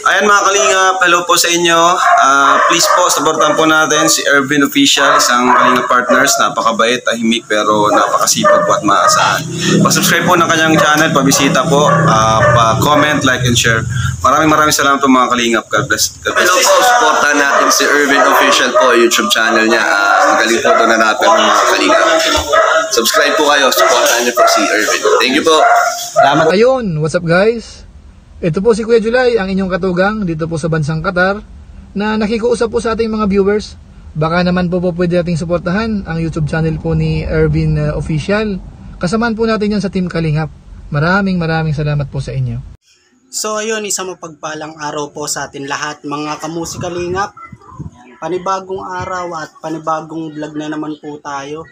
Ayan mga kalingap, hello po sa inyo. Please po, supportan po natin si Ervin Official, isang kalingap partners. Napakabait, tahimik, pero napakasipag po at maasahan. Pa-subscribe po ng kanyang channel, pabisita po, pa-comment, like, and share. Maraming salamat po mga kalingap. God bless. Hello po, supportan natin si Ervin Official po, YouTube channel niya. Magaling po ito na natin ng mga kalingap. Subscribe po kayo, supportan niyo po si Ervin. Thank you po. Salamat. Ayun, what's up guys? Ito po si Kuya July, ang inyong katugang dito po sa bansang Qatar na nakikiusap po sa ating mga viewers. Baka naman po pwede nating suportahan ang YouTube channel po ni Ervin Official. Kasamaan po natin yan sa Team Kalingap. Maraming salamat po sa inyo. So ayun, isang mapagpalang araw po sa atin lahat mga kamusi Kalingap. Panibagong araw at panibagong vlog na naman po tayo.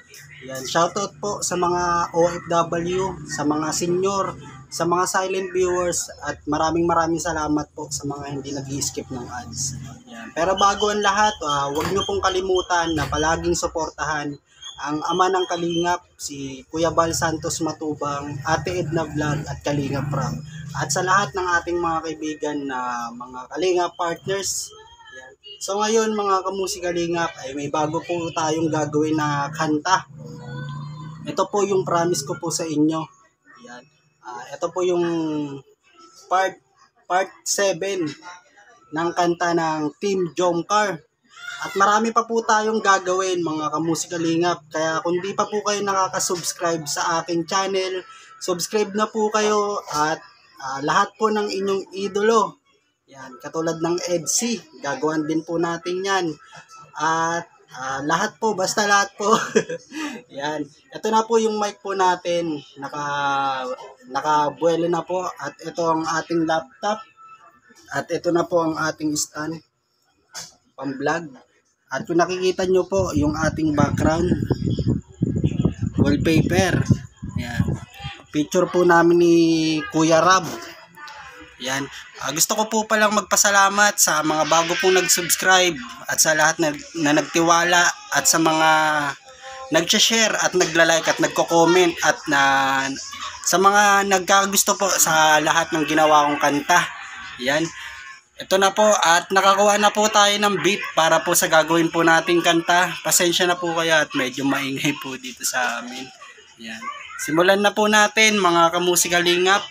Yan, shoutout po sa mga OFW, sa mga senior, sa mga silent viewers, at maraming salamat po sa mga hindi nag-i-skip ng ads. Yan. Pero bago ang lahat, huwag nyo pong kalimutan na palaging suportahan ang ama ng Kalingap, si Kuya Bal Santos Matubang, Ate Edna Vlog at Kalingap Ram. At sa lahat ng ating mga kaibigan na mga Kalingap partners. Yan. So ngayon mga kamusi Kalingap, ay may bago po tayong gagawin na kanta. Ito po yung promise ko po sa inyo. Yan. Ito po yung part 7 ng kanta ng Team Jomcar. At marami pa po tayong gagawin mga kamusi Kalingap. Kaya kung di pa po kayo nakaka-subscribe sa aking channel, subscribe na po kayo at lahat po ng inyong idolo. Yan, katulad ng EDC, gagawan din po natin yan. At lahat po, basta lahat po. Yan. Ito na po yung mic po natin. Nakabuelo na po. At ito ang ating laptop. At ito na po ang ating stand. Pang-vlog. At kung nakikita nyo po yung ating background. Wallpaper. Yan. Picture po namin ni Kuya Rab. Yan. Gusto ko po palang magpasalamat sa mga bago pong nag-subscribe at sa lahat na nagtiwala at sa mga nag-share at nagla-like at nagko-comment at sa mga nagkagusto po sa lahat ng ginawa kong kanta. Yan. Ito na po at nakakuha na po tayo ng beat para po sa gagawin po nating kanta. Pasensya na po kayo at medyo maingay po dito sa amin. Yan. Simulan na po natin mga kamusi Kalingap.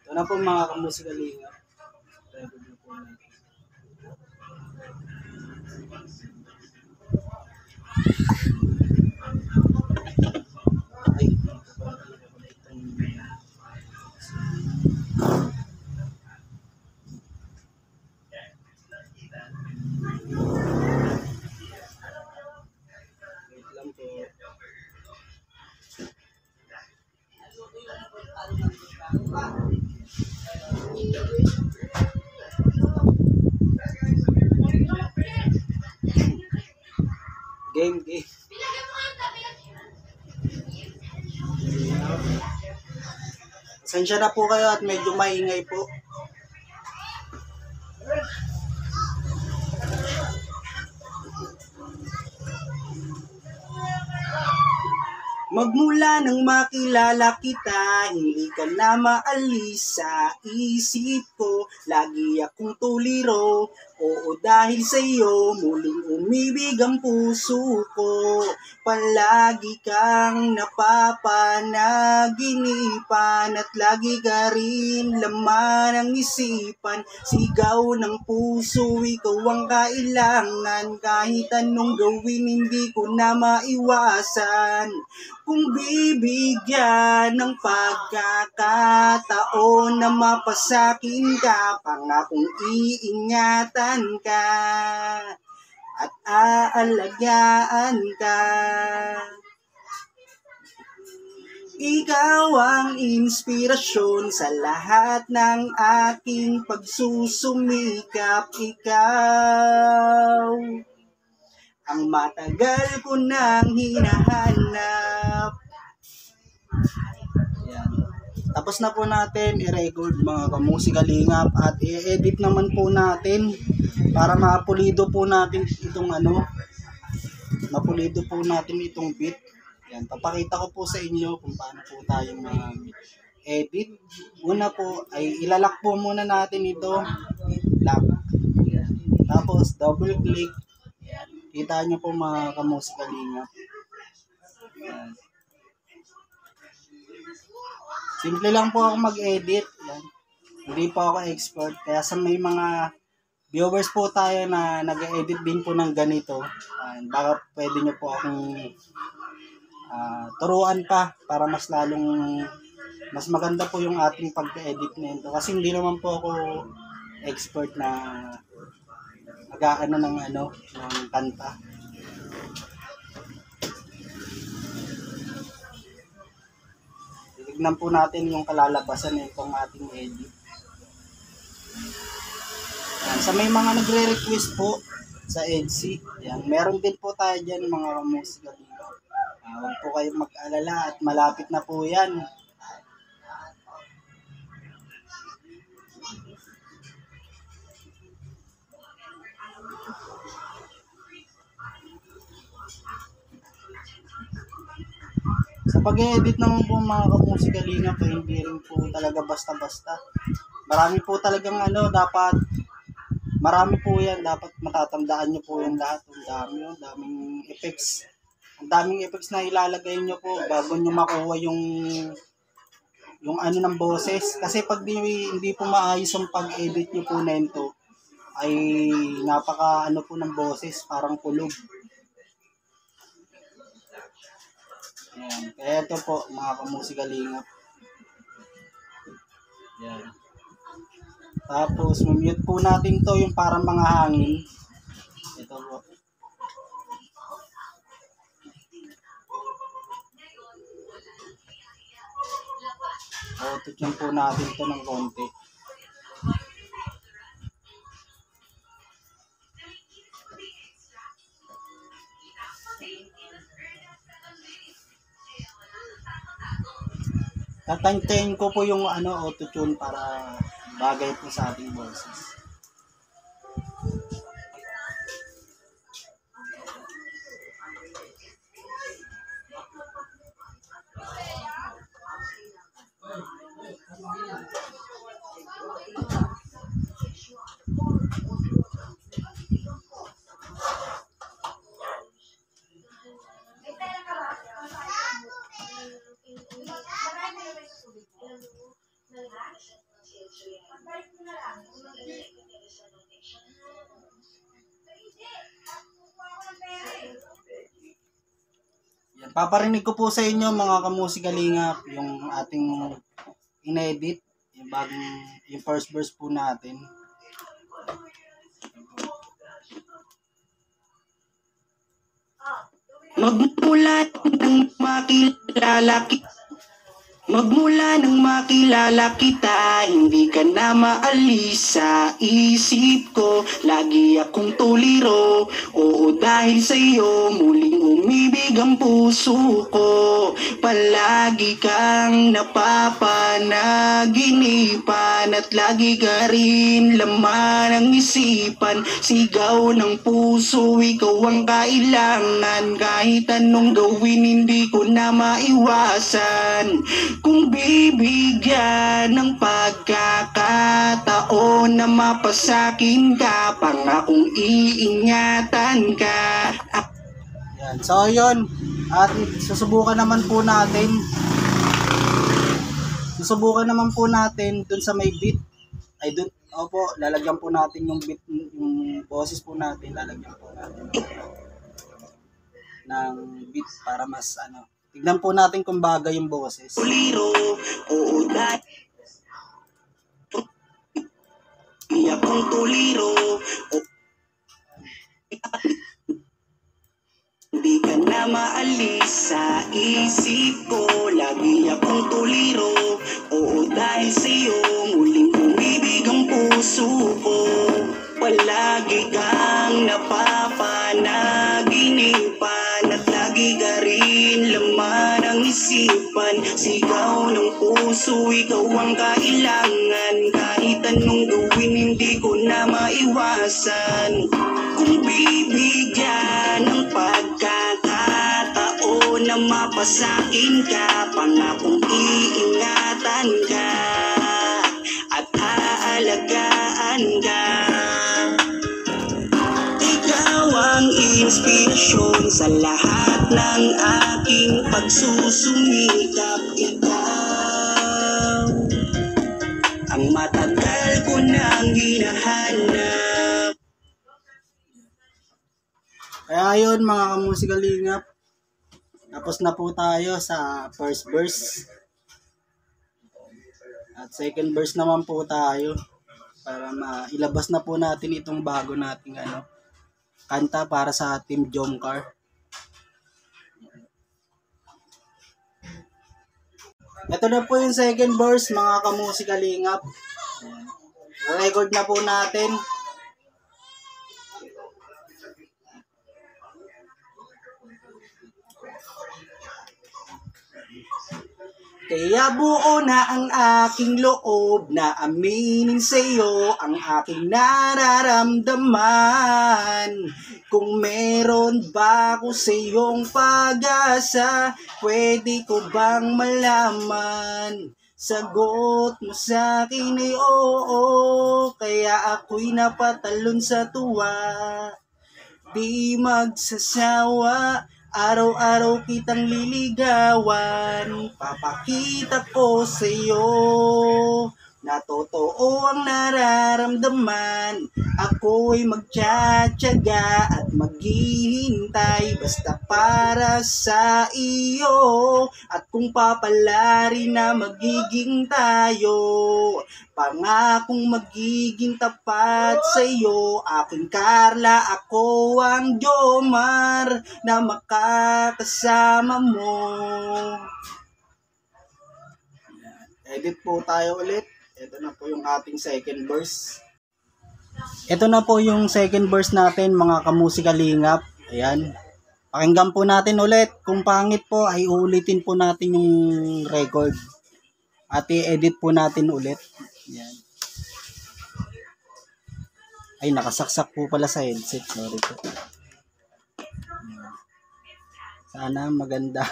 Ito na po mga kamusi Kalingap. Game. Pasensya na po kayo at medyo maingay po. Magmula nang makilala kita, hindi ka na maalis sa isip ko. Lagi akong tuliro, Oo, dahil sa iyo muling umibig ang puso ko. Palagi kang napapanaginipan at lagi ka rin laman ng isipan. Sigaw ng puso, ikaw ang kailangan. Kahit anong gawin, hindi ko na maiwasan. Kung bibigyan ng pagkakataon na mapasakin ka, pangakong iingatan ka at aalagaan ka. Ikaw ang inspirasyon sa lahat ng aking pagsusumikap. Ikaw ang matagal ko nang hinahanap. Yan. Tapos na po natin i-record mga kamusika lingap at i-edit naman po natin para mapulido po natin itong mapulido po natin itong beat. Yan, papakita ko po sa inyo kung paano po tayo mag-edit. Una po ay ilalak po muna natin ito. Lock. Tapos double click. Kita nyo po mga kamusika lingap. Yan. Simple lang po ako mag-edit. Yan. Hindi po ako expert. Kaya sa may mga viewers po tayo na nag-edit din po ng ganito, baka pwede nyo po akong turuan pa para mas maganda po yung ating pag-edit nito. Kasi hindi naman po ako expert na ng kanta. Tignan po natin yung kalalabasan nitong ating edit. Yan, sa may mga nagre-request po sa EDC, yan, meron din po tayo dyan mga kamusika dito. Huwag po kayong mag-alala at malapit na po yan. Sa pag-edit naman po mga kamusika lingap, hindi rin po talaga basta-basta. Marami po talagang marami po yan. Dapat matatandaan nyo po yung lahat. Ang daming effects. Ang daming effects na ilalagay nyo po bago nyo makuha yung ng boses. Kasi pag hindi po maayos ang pag-edit nyo po na ito, ay napaka po ng boses, parang kulog. Yan. Kaya ito po mga kamusika lingap. Yan. Tapos mute po natin to yung parang mga hangin. Ito po. Tutyan po natin to ng konti. Tatantayin ko po yung auto-tune para bagay po sa ating boses. Yan, paparinig ko po sa inyo mga kamusika lingap yung ating inedit, yung first verse po natin. Magmula nang makilala kita, hindi ka na maalis sa isip ko. Lagi akong tuliro, oo dahil sa iyo muling umibig ang puso ko. Palagi kang napapanaginipan at lagi ka rin laman ng isipan. Sigaw ng puso, ikaw ang kailangan. Kahit anong gawin, hindi ko na maiwasan. Kung bibigyan ng pagkakataon na mapasakin ka, pangakong iingatan ka. Yan. So, yun. At susubukan naman po natin. Dun sa may beat. Ay, dun. Opo, lalagyan po natin yung beat, yung boses po natin. Lalagyan po natin ng beat para mas ano. Tignan po natin kung bagay yung boses. Tuliro, oo dahil akong tuliro, hindi ka na maalis sa isip ko. Lagi akong tuliro, oo dahil sa'yo muling umibig ang puso ko. Palagi kang napapanaginipan at lagi ka rin laman ang isipan. Sigaw ng puso, ikaw ang kailangan. Kahit anong gawin, hindi ko na maiwasan. Kung bibigyan ng pagkakataon na mapasakin ka, pangakong iingatan ka at aalagaan ka. Ikaw ang inspirasyon sa lahat ng aking pagsusumikap. Ikaw ang matagal ko nang hinahanap. Kaya yun mga kamusikalingap. Tapos na po tayo sa first verse. At second verse naman po tayo. Para mailabas na po natin itong bago nating kanta para sa Team Jomcar. Ito na po yung second verse mga kamusikalingap. Record na po natin. Kaya buo na ang aking loob na aminin sa'yo ang aking nararamdaman. Kung meron ba ako sa'yong pag-asa, pwede ko bang malaman? Sagot mo sa'kin ay oo, kaya ako'y napatalon sa tuwa. Di magsasawa, araw-araw kitang liligawan. Papakita ko sa'yo na totoo ang nararamdaman. Ako'y magtsatsaga at maghihintay basta para sa iyo. At kung papalari na magiging tayo, pangakong magiging tapat sa iyo. Aking Carla, ako ang Jomar na makakasama mo. Edit po tayo ulit. Ito na po yung ating second verse. Ito na po yung second verse natin mga kamusikalingap. Ayan. Pakinggan po natin ulit. Kung pangit po ay uulitin po natin yung record. At i-edit po natin ulit. Ayan. Ay, nakasaksak po pala sa headset. Sorry po. Sana maganda.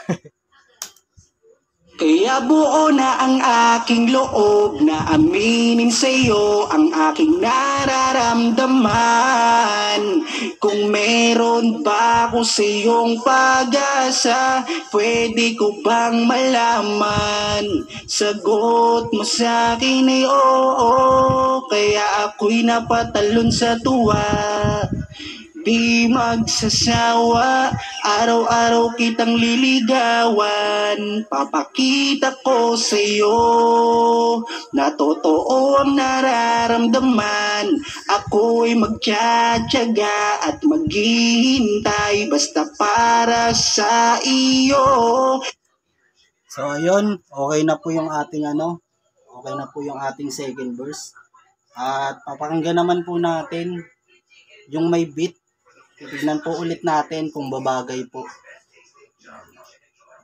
Kaya buo na ang aking loob na aminin sa'yo ang aking nararamdaman. Kung meron ba ako sa'yong pag-asa, pwede ko bang malaman? Sagot mo sa'kin ay oo, kaya ako'y napatalon sa tuwa. Di magsasawa, araw-araw kitang liligawan. Papakita ko sa'yo na totoo ang nararamdaman. Ako'y magtsatsaga at maghihintay basta para sa iyo. So ayun, okay na po yung ating okay na po yung ating second verse. At papakinggan naman po natin yung may beat. Titignan po ulit natin kung babagay po.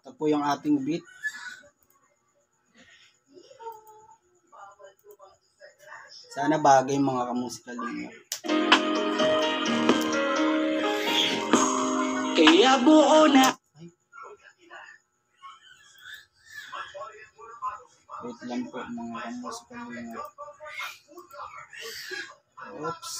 Ito po yung ating beat. Sana bagay mga kamusikalingap. Kaya buo na Wait lang po mga kamusikal lingap. Oops.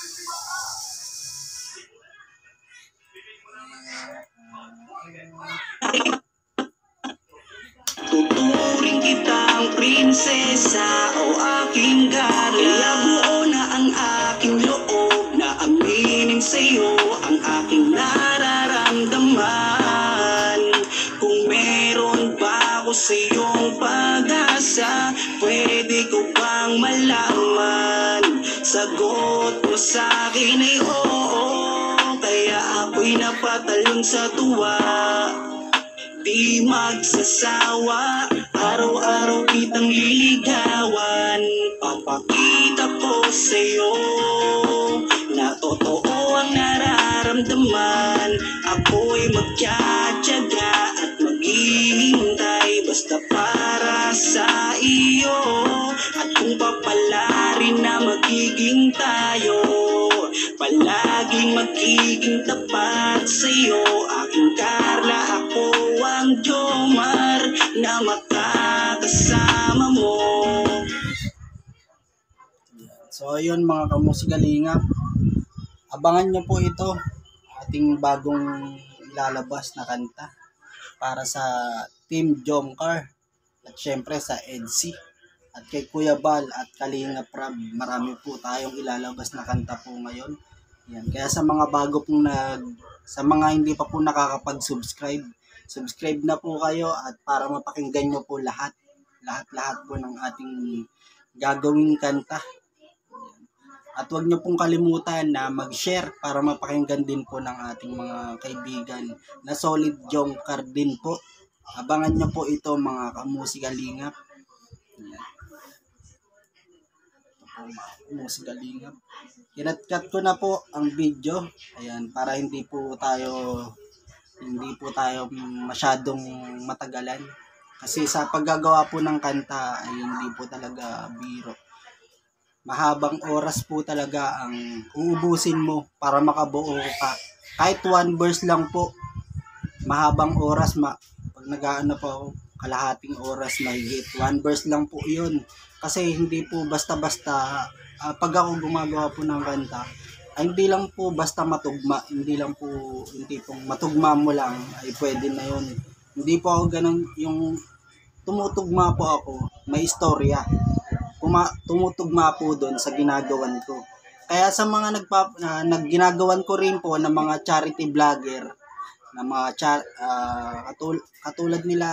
Tuturing kitang prinsesa o aking gala. Kaya buo na ang aking loob na aminin sa'yo ang aking nararamdaman. Kung meron pa ako sa'yong pag-asa, pwede ko bang malaman? Sagot mo sa'kin ay oo, kaya ako'y napatalon sa tuwa. Di magsasawa, araw-araw kitang liligawan. Papakita ko sa'yo na totoo ang nararamdaman. Ako'y magtsatsaga at maghihintay basta para sa iyo. At kung papalarin na magiging tayo, palaging magiging tapat sa'yo. Aking Carla, ako ang Jomar na makakasama mo. So ayun mga kamusikalingap, abangan nyo po ito, ating bagong ilalabas na kanta para sa Team Jomcar at syempre sa EDC at kay Kuya Bal at Kalingap Rab. Marami po tayong ilalabas na kanta po ngayon. Yan. Kaya sa mga bago pong sa mga hindi pa po nakakapag-subscribe, subscribe na po kayo at para mapakinggan nyo po lahat po ng ating gagawing kanta. At huwag nyo pong kalimutan na mag-share para mapakinggan din po ng ating mga kaibigan na solid Jomcar din po. Abangan nyo po ito mga kamusikalingap. Kamusikalingap. Kinat-cut ko na po ang video. Ayan, para hindi po tayo masyadong matagalan. Kasi sa paggagawa po ng kanta ay hindi po talaga biro. Mahabang oras po talaga ang uubusin mo para makabuo ka. Kahit one verse lang po, mahabang oras. Pag nag-aano po, kalahating oras mahigit. One verse lang po yun. Kasi hindi po basta-basta, pag ako gumagawa po ng kanta, ay hindi lang po basta matugma. Hindi pong matugma mo lang, ay pwede na yun. Hindi po ako ganun, yung tumutugma po ako, may istorya. Tumutugma po doon sa ginagawan ko. Kaya sa mga ginagawan ko rin po ng mga charity vlogger, na mga katulad nila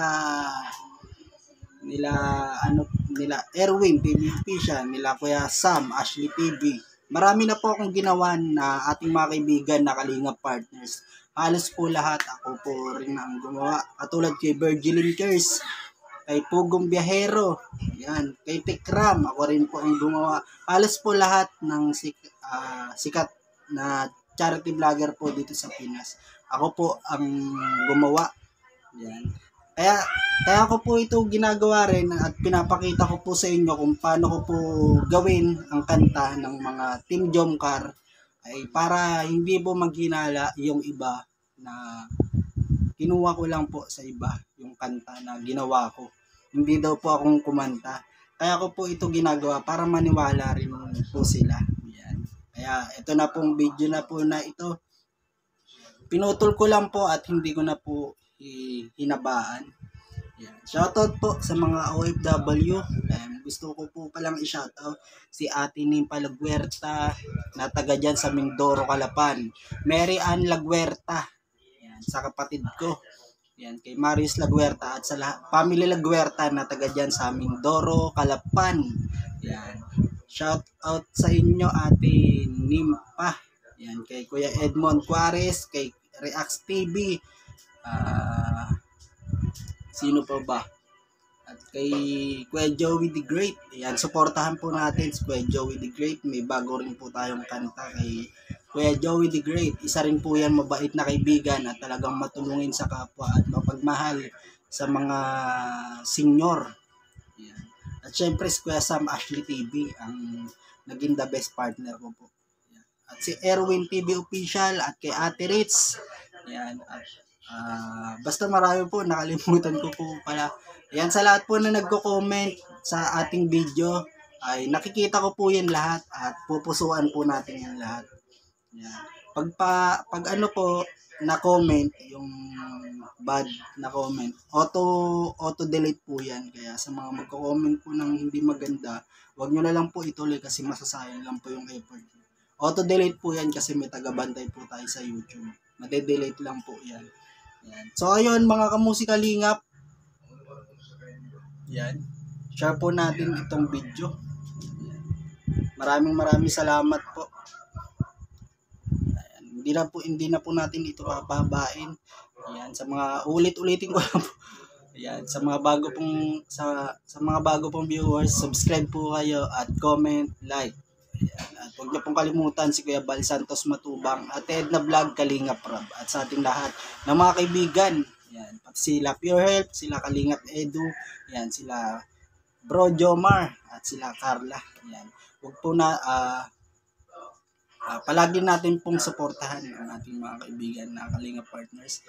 Erwin TV Official, nila Kuya Sam, Ashley TV. Marami na po akong ginawan na ating mga kaibigan na Kalingap partners. Halos po lahat ako po rin ang gumawa. Katulad kay Virgilin Kers, kay Pugong Biyahero, yan, kay Tikram, ako rin po ang gumawa. Halos po lahat ng sikat na charity vlogger po dito sa Pinas. Ako po ang gumawa. Yan. Kaya ko po ito ginagawa rin at pinapakita ko po sa inyo kung paano ko po gawin ang kanta ng mga Team Jomcar ay para hindi po maghinala yung iba na kinuha ko lang po sa iba yung kanta na ginawa ko. Hindi daw po akong kumanta. Kaya ko po ito ginagawa para maniwala rin po sila. Yan. Kaya ito na pong video na po na ito. Pinutol ko lang po at hindi ko na po hinabaan. Yan. Shoutout po sa mga OFW. Gusto ko po palang i-shoutout si Ate Nimpa Laguerta na taga dyan sa Mindoro, Calapan. Mary Ann Laguerta. Yan, sa kapatid ko. Yan, kay Marius Laguerta at sa family Laguerta na taga dyan sa Mindoro, Calapan. Yan. Shoutout sa inyo Ate Nimpa. Yan, kay Kuya Edmond Juarez, kay Reacts TV. Sino pa ba? At kay Kuya Joey the Great. Yan, suportahan po natin si Kuya Joey the Great. May bago rin po tayong kanta kay Kuya Joey the Great. Isa rin po yan mabait na kaibigan at talagang matulungin sa kapwa at mapagmahal sa mga senior. Yan. At syempre si Kuya Sam Ashley TV ang naging the best partner ko po. Yan. At si Erwin TV Official at kay Ate Ritz. Yan. At Basta marami po, nakalimutan ko po pala. Yan, sa lahat po na nagko-comment sa ating video, ay nakikita ko po yan lahat at pupusuan po natin yan lahat. Yan. Pag ano po, na-comment, yung bad na comment, auto-delete po yan. Kaya sa mga magko-comment po ng hindi maganda, wag nyo na lang po ituloy kasi masasayang lang po yung effort. Auto-delete po yan kasi may tagabantay po tayo sa YouTube. Made-delete lang po yan. Yan. So ayun mga kamusikalingap, yan, share po natin itong video. Maraming salamat po. Ayan. Hindi na po natin ito papahabain. Ayan, sa mga ulitin ko lang po. Ayan, sa mga bago pong viewers, subscribe po kayo at comment, like. Ayan, at huwag niyo pong kalimutan si Kuya Bal Santos Matubang at Edna Vlog Kalingap Rob at sa ating lahat ng mga kaibigan. Ayan, pati sila Pure Health, sila Kalingap Edu, ayan, sila Bro Jomar at sila Carla. Ayan. Huwag po na palagi natin pong suportahan ang ating mga kaibigan na Kalingap partners.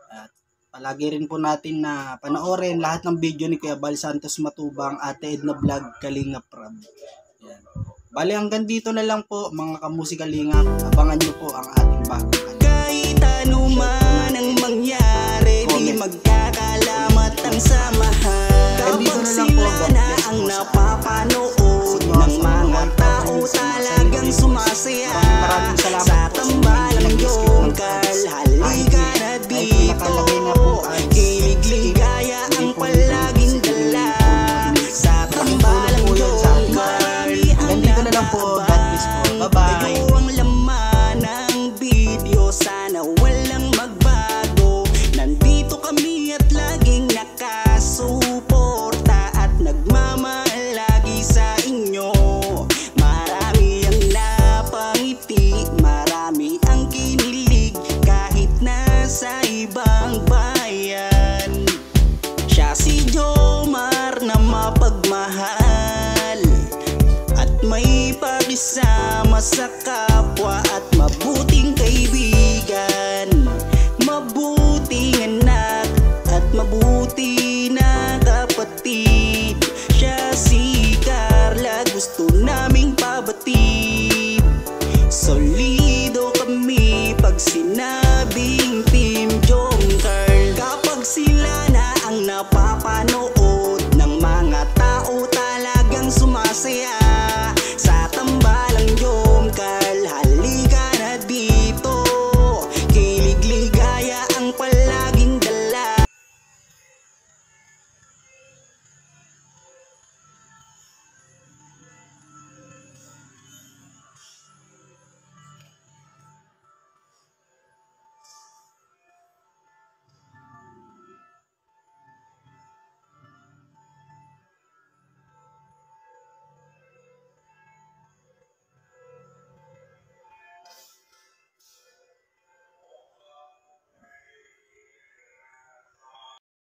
At palagi rin po natin na panoorin lahat ng video ni Kuya Bal Santos Matubang at Edna Vlog Kalingap Rob. Ayan. Bali hanggang dito na lang po mga kamusikalingap. Abangan nyo po ang ating bagong Kahit ano man ang mangyari, di magkakalamat ang samahan. Kapag sila na ang napapanood ng mga tao talagang sumasaya sa tambalang yungkal. Halika na dito, kilig ligaya ang palaging dala sa tambalang yungkal. Ganito na lang po. God bless po. Bye-bye. Ito ang laman ng video. Sana wala